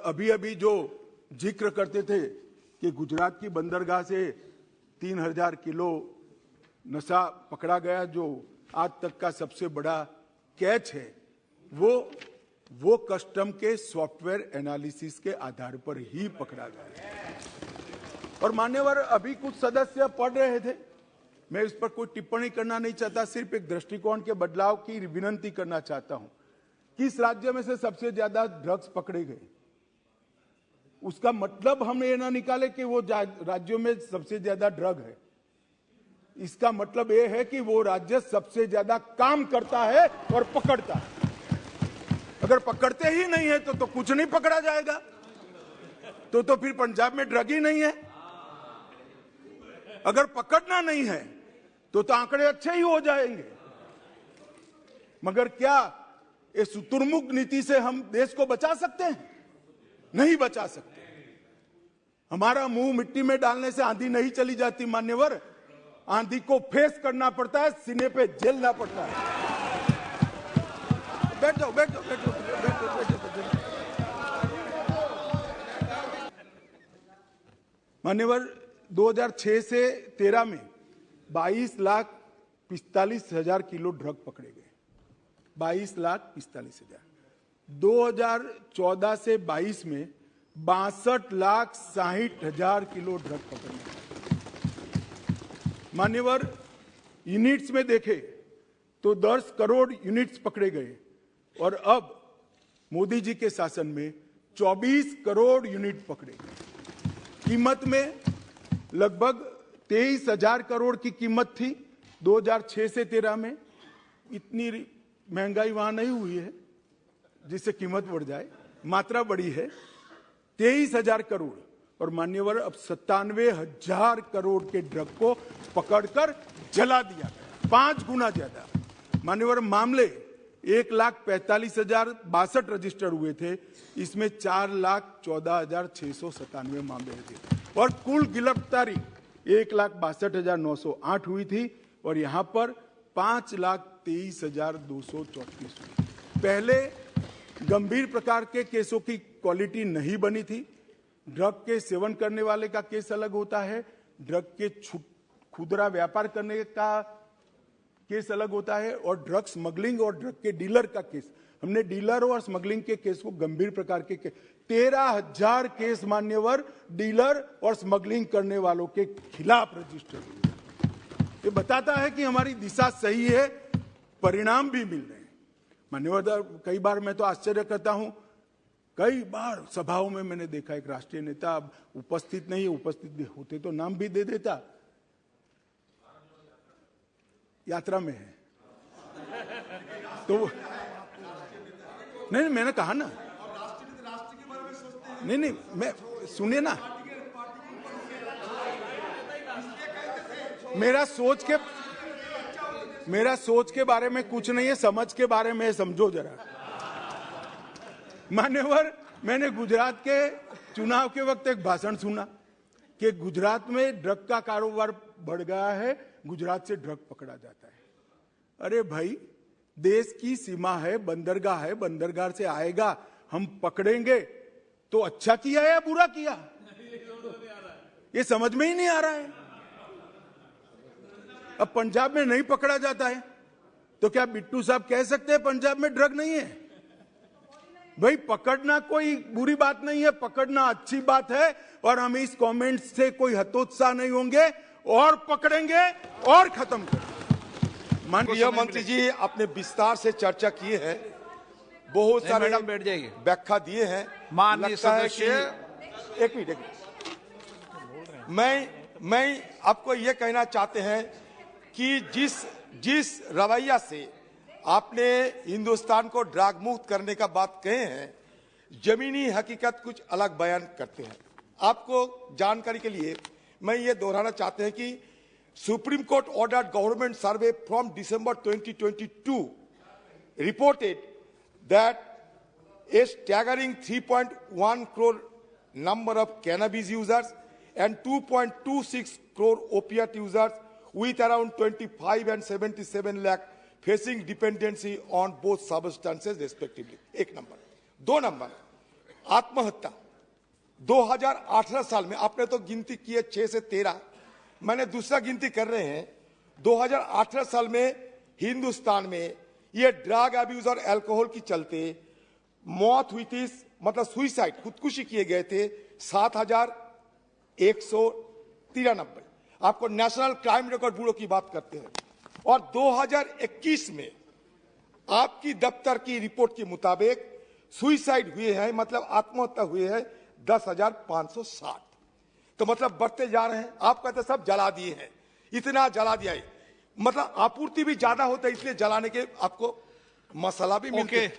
अभी अभी जो जिक्र करते थे कि गुजरात की बंदरगाह से 3000 किलो नशा पकड़ा गया, जो आज तक का सबसे बड़ा कैच है, वो कस्टम के सॉफ्टवेयर एनालिसिस के आधार पर ही पकड़ा गया। और मान्यवर, अभी कुछ सदस्य पढ़ रहे थे, मैं इस पर कोई टिप्पणी करना नहीं चाहता, सिर्फ एक दृष्टिकोण के बदलाव की विनती करना चाहता हूं। किस राज्य में से सबसे ज्यादा ड्रग्स पकड़े गए, उसका मतलब हम ये ना निकाले कि वो राज्यों में सबसे ज्यादा ड्रग है। इसका मतलब ये है कि वो राज्य सबसे ज्यादा काम करता है और पकड़ता है। अगर पकड़ते ही नहीं है तो कुछ नहीं पकड़ा जाएगा, तो फिर पंजाब में ड्रग ही नहीं है। अगर पकड़ना नहीं है तो आंकड़े अच्छे ही हो जाएंगे। मगर क्या इस शुतुरमुर्ग नीति से हम देश को बचा सकते हैं? नहीं बचा सकते। हमारा मुंह मिट्टी में डालने से आंधी नहीं चली जाती मान्यवर, आंधी को फेस करना पड़ता है, सीने पे झेलना पड़ता है। बैठ जाओ, बैठ जाओ, बैठ जाओ, बैठ जाओ, बैठ जाओ। मान्यवर, 2006 से 13 में 22,45,000 किलो ड्रग पकड़े गए। 22,45,000। 2014 से 22 में 62,60,000 किलो ड्रग पकड़े गए। मान्यवर, यूनिट्स में देखे तो 10 करोड़ यूनिट्स पकड़े गए, और अब मोदी जी के शासन में 24 करोड़ यूनिट पकड़े गए। कीमत में लगभग 23,000 करोड़ की कीमत थी 2006 से 13 में। इतनी महंगाई वहां नहीं हुई है जिससे कीमत बढ़ जाए, मात्रा बढ़ी है 23,000 करोड़। और मान्यवर, अब 97,000 करोड़ के ड्रग को पकड़कर जला दिया गया, 5 गुना ज्यादा। मान्यवर, मामले 1,45,062 रजिस्टर हुए थे, इसमें 4,14,697 मामले थे, और कुल गिरफ्तारी 1,62,908 हुई थी, और यहां पर 5,23,234 हुई। पहले गंभीर प्रकार के केसों की क्वालिटी नहीं बनी थी। ड्रग के सेवन करने वाले का केस अलग होता है, ड्रग के खुदरा व्यापार करने का केस अलग होता है, और ड्रग स्मगलिंग और ड्रग के डीलर का केस। हमने डीलर और स्मगलिंग के केस को गंभीर प्रकार के 13,000 केस मान्यवर डीलर और स्मगलिंग करने वालों के खिलाफ रजिस्टर हुए। ये बताता है कि हमारी दिशा सही है, परिणाम भी मिल रहे हैं। मान्यवर, कई बार मैं तो आश्चर्य करता हूं, कई बार सभाओं में मैंने देखा एक राष्ट्रीय नेता अब उपस्थित नहीं, उपस्थित होते तो नाम भी दे देता, यात्रा में है तो नहीं, मैंने कहा ना, नहीं, मैं सुनिए ना, मेरा सोच के बारे में कुछ नहीं है, समझ के बारे में समझो जरा। मान्यवर, मैंने गुजरात के चुनाव के वक्त एक भाषण सुना कि गुजरात में ड्रग का कारोबार बढ़ गया है, गुजरात से ड्रग पकड़ा जाता है। अरे भाई, देश की सीमा है, बंदरगाह है, बंदरगाह से आएगा, हम पकड़ेंगे तो अच्छा किया या बुरा किया, ये समझ में ही नहीं आ रहा है। अब पंजाब में नहीं पकड़ा जाता है तो क्या बिट्टू साहब कह सकते हैं पंजाब में ड्रग नहीं है? भाई, पकड़ना कोई बुरी बात नहीं है, पकड़ना अच्छी बात है, और हम इस कमेंट से कोई हतोत्साह नहीं होंगे, और पकड़ेंगे और खत्म करेंगे। माननीय मंत्री जी, आपने विस्तार से चर्चा की है, बहुत सारे बैठ जाइए, व्याख्या दिए हैं। माननीय सदस्य, एक मिनट, मैं आपको यह कहना चाहते हैं कि जिस रवैया से आपने हिंदुस्तान को ड्रग मुक्त करने का बात कहे हैं, जमीनी हकीकत कुछ अलग बयान करते हैं। आपको जानकारी के लिए मैं ये दोहराना चाहते हैं कि supreme court ordered government survey from December 2022 reported that a staggering 3.1 crore number of cannabis users and 2.26 crore opiate users with around 25 and 77 lakh facing dependency on both substances respectively। एक नंबर। 2 नंबर, आत्महत्या 2018 साल में, आपने तो गिनती की है 6 से 13, मैंने दूसरा गिनती कर रहे हैं। 2018 साल में हिंदुस्तान में ये ड्रग अब्यूज और अल्कोहल की चलते मौत हुई थी, मतलब सुइसाइड, खुदकुशी किए गए थे 7,193। आपको नेशनल क्राइम रिकॉर्ड ब्यूरो की बात करते हैं। और 2021 में आपकी दफ्तर की रिपोर्ट के मुताबिक सुइसाइड हुए हैं, मतलब आत्महत्या हुए हैं 10,560। तो मतलब बढ़ते जा रहे हैं। आप कहते सब जला दिए हैं, इतना जला दिया है, मतलब आपूर्ति भी ज्यादा होता है, इसलिए जलाने के आपको मसाला भी मिलते हैं।